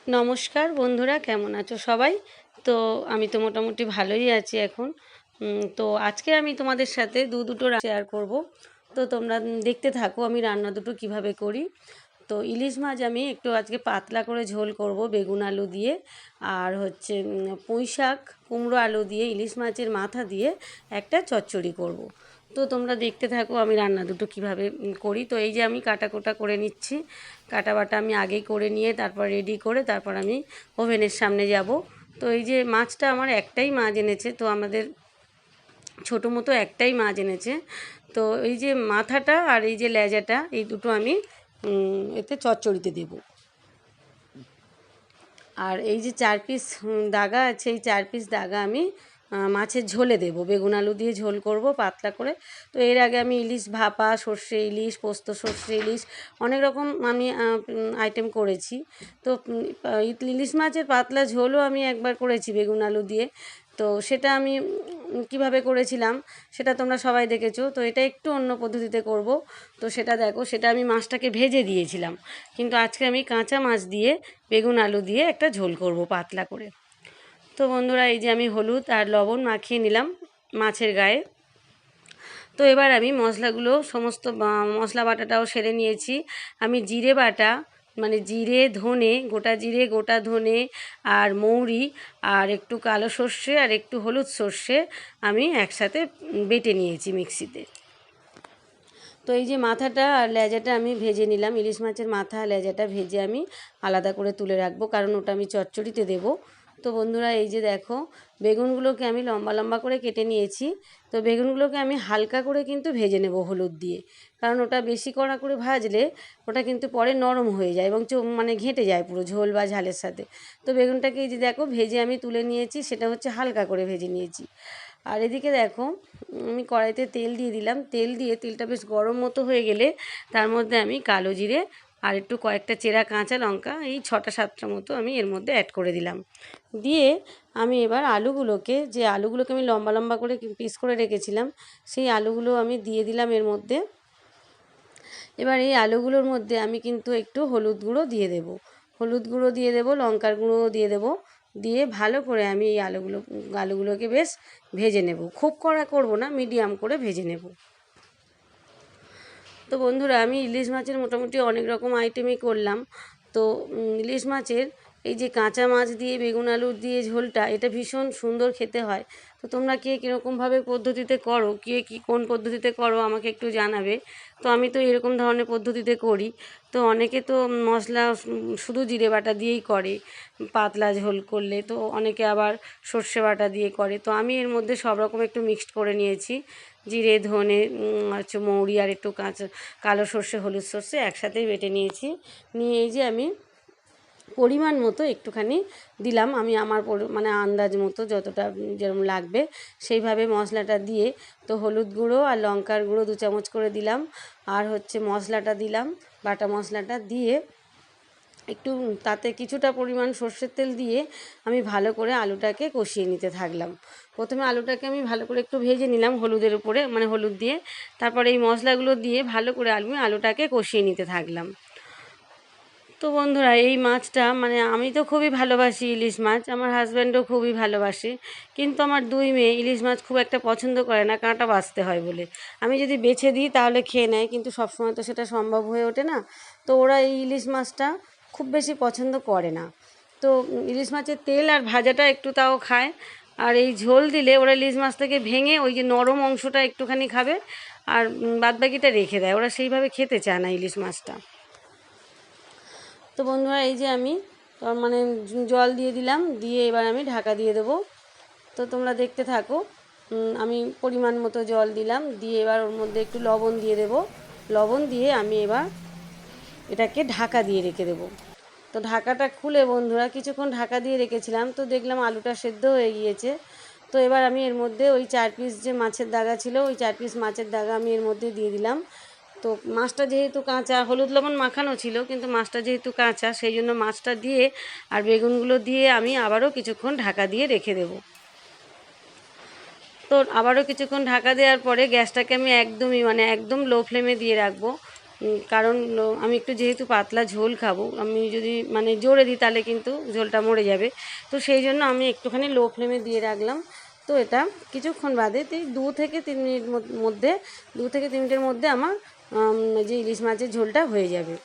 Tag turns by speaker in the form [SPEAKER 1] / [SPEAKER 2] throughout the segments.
[SPEAKER 1] নমস্কার বন্ধুরা, কেমন আছো সবাই? তো আমি তো মোটামুটি ভালোই আছি এখন। তো আজকে আমি তোমাদের সাথে দুটো শেয়ার করব। তো তোমরা দেখতে থাকো আমি রান্না দুটো কিভাবে করি। তো ইলিশ মাছ আমি একটু আজকে পাতলা করে ঝোল করব বেগুন আলু দিয়ে, আর হচ্ছে পুঁই শাক কুমড়ো আলু দিয়ে ইলিশ মাছের মাথা দিয়ে একটা চচ্চড়ি করব। তো তোমরা দেখতে থাকো আমি রান্না দুটো কিভাবে করি। তো এই যে আমি কাটাকোটা করে নিচ্ছি, কাটা বাটা আমি আগেই করে নিয়ে তারপর রেডি করে তারপর আমি ওভেনের সামনে যাব। তো এই যে মাছটা আমার একটাই মাছ এনেছে, তো আমাদের ছোটো মতো একটাই মাছ এনেছে। তো এই যে মাথাটা আর এই যে লেজাটা এই দুটো আমি এতে চচ্চড়িতে দেব। আর এই যে 4 পিস দাগা আছে, এই 4 পিস দাগা আমি মাছের ঝোলে দেব, বেগুন আলু দিয়ে ঝোল করব পাতলা করে। তো এর আগে আমি ইলিশ ভাপা, সর্ষে ইলিশ, পোস্ত সর্ষে ইলিশ, অনেক রকম আমি আইটেম করেছি। তো ইলিশ মাছের পাতলা ঝোলও আমি একবার করেছি বেগুন আলু দিয়ে। তো সেটা আমি কিভাবে করেছিলাম সেটা তোমরা সবাই দেখেছো। তো এটা একটু অন্য পদ্ধতিতে করব। তো সেটা দেখো, সেটা আমি মাছটাকে ভেজে দিয়েছিলাম, কিন্তু আজকে আমি কাঁচা মাছ দিয়ে বেগুন আলু দিয়ে একটা ঝোল করব পাতলা করে। তো বন্ধুরা, এই যে আমি হলুদ আর লবণ মাখিয়ে নিলাম মাছের গায়ে। তো এবার আমি মশলাগুলো সমস্ত মশলা বাটাটাও সেরে নিয়েছি। আমি জিরে বাটা, মানে জিরে ধনে, গোটা জিরে গোটা ধনে আর মৌরি আর একটু কালো সর্ষে আর একটু হলুদ সর্ষে আমি একসাথে বেটে নিয়েছি মিক্সিতে। তো এই যে মাথাটা আর লেজাটা আমি ভেজে নিলাম, ইলিশ মাছের মাথা আর লেজাটা ভেজে আমি আলাদা করে তুলে রাখবো, কারণ ওটা আমি চচ্চড়িতে দেবো। তো বন্ধুরা, এই যে দেখো বেগুনগুলোকে আমি লম্বা লম্বা করে কেটে নিয়েছি। তো বেগুনগুলোকে আমি হালকা করে কিন্তু ভেজে নেব হলুদ দিয়ে, কারণ ওটা বেশি কড়া করে ভাজলে ওটা কিন্তু পরে নরম হয়ে যায় এবং মানে ঘেঁটে যায় পুরো ঝোল বা ঝালের সাথে। তো বেগুনটাকে এই যে দেখো ভেজে আমি তুলে নিয়েছি, সেটা হচ্ছে হালকা করে ভেজে নিয়েছি। আর এদিকে দেখো আমি কড়াইতে তেল দিয়ে দিলাম, তেল দিয়ে তেলটা বেশ গরম মতো হয়ে গেলে তার মধ্যে আমি কালো জিরে আর একটু কয়েকটা চেরা কাঁচা লঙ্কা, এই 6টা 7টা মতো আমি এর মধ্যে অ্যাড করে দিলাম। দিয়ে আমি এবার আলুগুলোকে আমি লম্বা লম্বা করে পিস করে রেখেছিলাম, সেই আলুগুলো আমি দিয়ে দিলাম এর মধ্যে। এবার এই আলুগুলোর মধ্যে আমি কিন্তু একটু হলুদ গুঁড়ো দিয়ে দেবো, হলুদ গুঁড়ো দিয়ে দেবো, লঙ্কার গুঁড়োও দিয়ে দেবো। দিয়ে ভালো করে আমি এই আলুগুলোকে বেশ ভেজে নেব, খুব কড়া করব না, মিডিয়াম করে ভেজে নেব। তো বন্ধুরা, আমি ইলিশ মাছের মোটামুটি অনেক রকম আইটেমই করলাম। তো ইলিশ মাছের এই যে কাঁচা মাছ দিয়ে বেগুন আলুর দিয়ে ঝোলটা, এটা ভীষণ সুন্দর খেতে হয়। তো তোমরা কে কীরকমভাবে পদ্ধতিতে করো, কে কী কোন পদ্ধতিতে করো আমাকে একটু জানাবে। তো আমি তো এরকম ধরনের পদ্ধতিতে করি। তো অনেকে তো মশলা শুধু জিরে বাটা দিয়েই করে পাতলা ঝোল করলে, তো অনেকে আবার সর্ষে বাটা দিয়ে করে। তো আমি এর মধ্যে সব রকম একটু মিক্সড করে নিয়েছি, জিরে ধনে হচ্ছে মৌরি আর একটু কালো সর্ষে হলুদ সর্ষে একসাথেই বেটে নিয়েছি। নিয়ে এই যে আমি পরিমাণ মতো একটুখানি দিলাম, আমি আমার মানে আন্দাজ মতো যতটা যেরকম লাগবে সেইভাবে মশলাটা দিয়ে, তো হলুদ গুঁড়ো আর লঙ্কার গুঁড়ো 2 চামচ করে দিলাম, আর হচ্ছে মশলাটা দিলাম, বাটা মশলাটা দিয়ে একটু তাতে কিছুটা পরিমাণ সর্ষের তেল দিয়ে আমি ভালো করে আলুটাকে কষিয়ে নিতে থাকলাম। প্রথমে আলুটাকে আমি ভালো করে একটু ভেজে নিলাম হলুদের উপরে, মানে হলুদ দিয়ে, তারপরে এই মশলাগুলো দিয়ে ভালো করে আলুটাকে কষিয়ে নিতে থাকলাম। তো বন্ধুরা, এই মাছটা মানে আমি তো খুবই ভালোবাসি ইলিশ মাছ, আমার হাজব্যান্ডও খুবই ভালোবাসে, কিন্তু আমার 2 মেয়ে ইলিশ মাছ খুব একটা পছন্দ করে না, কাঁটা বাছতে হয় বলে। আমি যদি বেছে দিই তাহলে খেয়ে নেয়, কিন্তু সবসময় তো সেটা সম্ভব হয়ে ওঠে না। তো ওরা এই ইলিশ মাছটা খুব বেশি পছন্দ করে না। তো ইলিশ মাছের তেল আর ভাজাটা একটু তাও খায়, আর এই ঝোল দিলে ওরা ইলিশ মাছ থেকে ভেঙে ওই যে নরম অংশটা একটুখানি খাবে, আর বাদবাকিটা রেখে দেয়, ওরা সেইভাবে খেতে চায় না ইলিশ মাছটা। তো বন্ধুরা, এই যে আমি মানে জল দিয়ে দিলাম, দিয়ে এবার আমি ঢাকা দিয়ে দেবো। তো তোমরা দেখতে থাকো। আমি পরিমাণ মতো জল দিলাম, দিয়ে এবার ওর মধ্যে একটু লবণ দিয়ে দেবো। লবণ দিয়ে আমি এবার এটাকে ঢাকা দিয়ে রেখে দেবো। তো ঢাকাটা খুলে বন্ধুরা কিছুক্ষণ ঢাকা দিয়ে রেখেছিলাম, তো দেখলাম আলুটা সেদ্ধ হয়ে গিয়েছে। তো এবার আমি এর মধ্যে ওই 4 পিস যে মাছের দাগা ছিল, ওই 4 পিস মাছের দাগা আমি এর মধ্যে দিয়ে দিলাম। তো মাছটা যেহেতু কাঁচা, হলুদ লবণ মাখানো ছিল, কিন্তু মাছটা যেহেতু কাঁচা সেই জন্য মাছটা দিয়ে আর বেগুনগুলো দিয়ে আমি আবারও কিছুক্ষণ ঢাকা দিয়ে রেখে দেবো। তো আবারও কিছুক্ষণ ঢাকা দেওয়ার পরে গ্যাসটাকে আমি একদম লো ফ্লেমে দিয়ে রাখবো। কারণ আমি একটু যেহেতু পাতলা ঝোল খাবো, আমি যদি মানে জোরে দিই তাহলে কিন্তু ঝোলটা মরে যাবে। তো সেই জন্য আমি একটুখানি লো ফ্লেমে দিয়ে রাখলাম। তো এটা কিছুক্ষণ বাদে 2 থেকে 3 মিনিট মধ্যে 2 থেকে 3 মিনিটের মধ্যে আমার যে ইলিশ মাছের ঝোলটা হয়ে যাবে।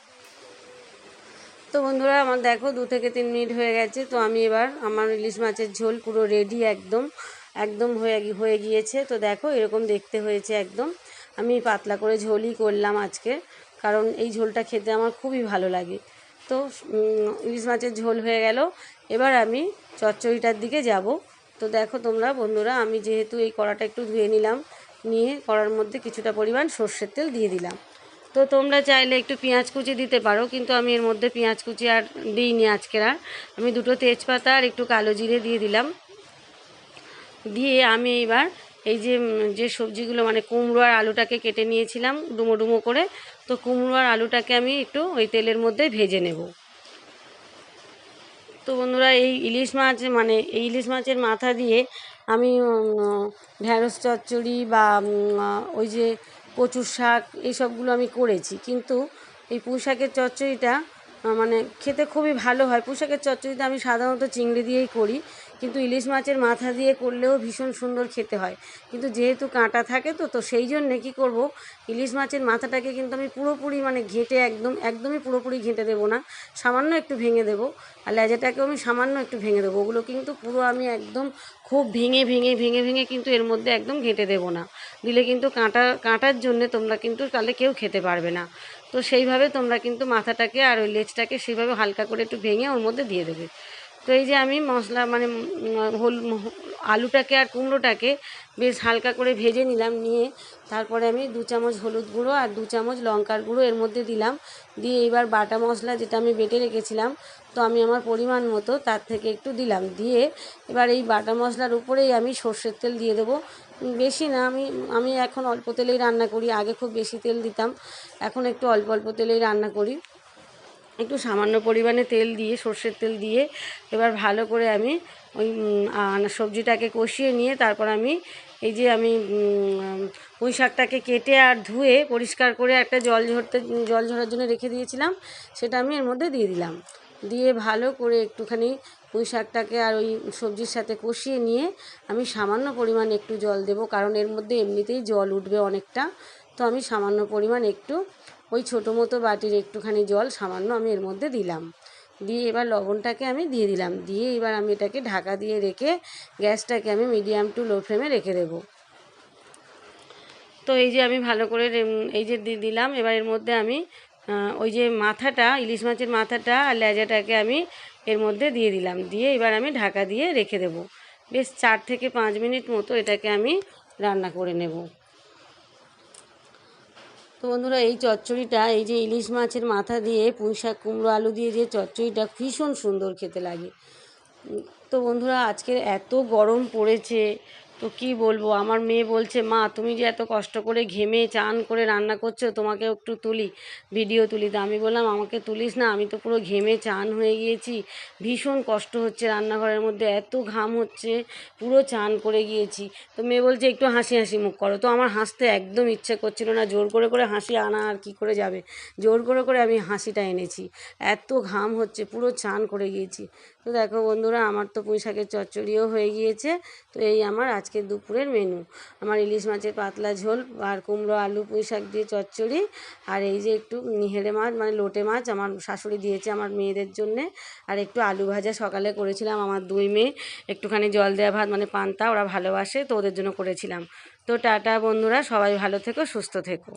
[SPEAKER 1] তো বন্ধুরা আমার দেখো 2 থেকে 3 মিনিট হয়ে গেছে। তো আমি এবার আমার ইলিশ মাছের ঝোল পুরো রেডি, একদম একদম হয়ে গিয়েছে। তো দেখো এরকম দেখতে হয়েছে একদম। আমি পাতলা করে ঝোলই করলাম আজকে, কারণ এই ঝোলটা খেতে আমার খুবই ভালো লাগে। তো ইলিশ মাছের ঝোল হয়ে গেল। এবার আমি চচ্চড়িটার দিকে যাব। তো দেখো তোমরা বন্ধুরা, আমি যেহেতু এই কড়াটা একটু ধুয়ে নিলাম, নিয়ে কড়ার মধ্যে কিছুটা পরিমাণ সর্ষের তেল দিয়ে দিলাম। তো তোমরা চাইলে একটু পেঁয়াজ কুচি দিতে পারো, কিন্তু আমি এর মধ্যে পেঁয়াজ কুচি আর দিইনি আজকের। আর আমি 2টো তেজপাতা আর একটু কালো জিরে দিয়ে দিলাম। দিয়ে আমি এবার এই যে সবজিগুলো মানে কুমড়ো আর আলুটাকে কেটে নিয়েছিলাম ডুমো ডুমো করে, তো কুমড়ো আর আলুটাকে আমি একটু ওই তেলের মধ্যে ভেজে নেব। তো বন্ধুরা এই ইলিশ মাছ মানে এই ইলিশ মাছের মাথা দিয়ে আমি ঢ্যাঁড়স চচ্চড়ি বা ওই যে কচুর শাক এইসবগুলো আমি করেছি, কিন্তু এই পুঁই শাকের চচ্চড়িটা মানে খেতে খুবই ভালো হয়। পুঁই শাকের চচ্চড়িটা আমি সাধারণত চিংড়ি দিয়েই করি, কিন্তু ইলিশ মাছের মাথা দিয়ে করলেও ভীষণ সুন্দর খেতে হয়। কিন্তু যেহেতু কাঁটা থাকে তো সেই জন্যে কী করব, ইলিশ মাছের মাথাটাকে কিন্তু আমি পুরোপুরি মানে ঘেঁটে একদমই পুরোপুরি ঘেঁটে দেবো না, সামান্য একটু ভেঙে দেবো। আর লেজাটাকেও আমি সামান্য একটু ভেঙে দেবো। ওগুলো কিন্তু পুরো আমি একদম খুব ভেঙে কিন্তু এর মধ্যে একদম ঘেঁটে দেবো না, দিলে কিন্তু কাঁটার জন্যে তোমরা কিন্তু তাহলে কেউ খেতে পারবে না। তো সেইভাবে তোমরা কিন্তু মাথাটাকে আর ওই লেজটাকে সেইভাবে হালকা করে একটু ভেঙে ওর মধ্যে দিয়ে দেবে। তো এই যে আমি মশলা মানে আলুটাকে আর কুমড়োটাকে বেশ হালকা করে ভেজে নিলাম, নিয়ে তারপরে আমি 2 চামচ হলুদ গুঁড়ো আর 2 চামচ লঙ্কার গুঁড়ো এর মধ্যে দিলাম। দিয়ে এবার বাটা মশলা যেটা আমি বেটে রেখেছিলাম, তো আমি আমার পরিমাণ মতো তার থেকে একটু দিলাম। দিয়ে এবার এই বাটা মশলার উপরেই আমি সর্ষের তেল দিয়ে দেবো। বেশি না, আমি এখন অল্প তেলেই রান্না করি। আগে খুব বেশি তেল দিতাম, এখন একটু অল্প অল্প তেলেই রান্না করি। একটু সামান্য পরিমাণে তেল দিয়ে, সর্ষের তেল দিয়ে এবার ভালো করে আমি ওই সবজিটাকে কষিয়ে নিয়ে তারপর আমি এই যে আমি পুঁই শাকটাকে কেটে আর ধুয়ে পরিষ্কার করে একটা জল ঝরার জন্য রেখে দিয়েছিলাম, সেটা আমি এর মধ্যে দিয়ে দিলাম। দিয়ে ভালো করে একটুখানি পুঁই শাকটাকে আর ওই সবজির সাথে কষিয়ে নিয়ে আমি সামান্য পরিমাণ একটু জল দেবো, কারণ এর মধ্যে এমনিতেই জল উঠবে অনেকটা। তো আমি সামান্য পরিমাণ একটু ওই ছোটো মতো বাটির একটুখানি জল সামান্য আমি এর মধ্যে দিলাম। দিয়ে এবার লবণটাকে আমি দিয়ে দিলাম। দিয়ে এবার আমি এটাকে ঢাকা দিয়ে রেখে গ্যাসটাকে আমি মিডিয়াম টু লো ফ্লেমে রেখে দেবো। তো এই যে আমি ভালো করে এই যে দিলাম। এবার এর মধ্যে আমি ওই যে মাথাটা, ইলিশ মাছের মাথাটা আর লেজাটাকে আমি এর মধ্যে দিয়ে দিলাম। দিয়ে এবার আমি ঢাকা দিয়ে রেখে দেবো। বেশ 4 থেকে 5 মিনিট মতো এটাকে আমি রান্না করে নেব। তো বন্ধুরা এই চচ্চড়িটা, এই যে ইলিশ মাছের মাথা দিয়ে পুঁই শাক কুমড়ো আলু দিয়ে যে চচ্চড়িটা ভীষণ সুন্দর খেতে লাগে। তো বন্ধুরা আজকে এত গরম পড়েছে, তো কি বলবো, আমার মেয়ে বলছে মা তুমি যে এত কষ্ট করে ঘেমে চান করে রান্না করছো, তোমাকে একটু ভিডিও তুলি। তো আমি বললাম আমাকে তুলিস না, আমি তো পুরো ঘেমে চান হয়ে গিয়েছি, ভীষণ কষ্ট হচ্ছে রান্নাঘরের মধ্যে, এত ঘাম হচ্ছে, পুরো চান করে গিয়েছি। তো মেয়ে বলছে একটু হাসি হাসি মুখ করো। তো আমার হাসতে একদম ইচ্ছে করছিল না, জোর করে হাসি আনা আর কি করে যাবে, জোর করে আমি হাসিটা এনেছি। এত ঘাম হচ্ছে, পুরো চান করে গিয়েছি। তো দেখো বন্ধুরা আমার তো পুঁই শাকের চচ্চড়িও হয়ে গিয়েছে। তো এই আমার আজকের দুপুরের মেনু, আমার ইলিশ মাছের পাতলা ঝোল আর কুমড়ো আলু পুঁই শাক দিয়ে চচ্চড়ি, আর এই যে একটু নিহেরে মাছ মানে লোটে মাছ আমার শাশুড়ি দিয়েছে আমার মেয়েদের জন্যে, আর একটু আলু ভাজা সকালে করেছিলাম। আমার 2 মেয়ে একটুখানি জল দেওয়া ভাত মানে পান্তা ওরা ভালোবাসে, তো ওদের জন্য করেছিলাম। তো টাটা বন্ধুরা, সবাই ভালো থেকো, সুস্থ থেকো।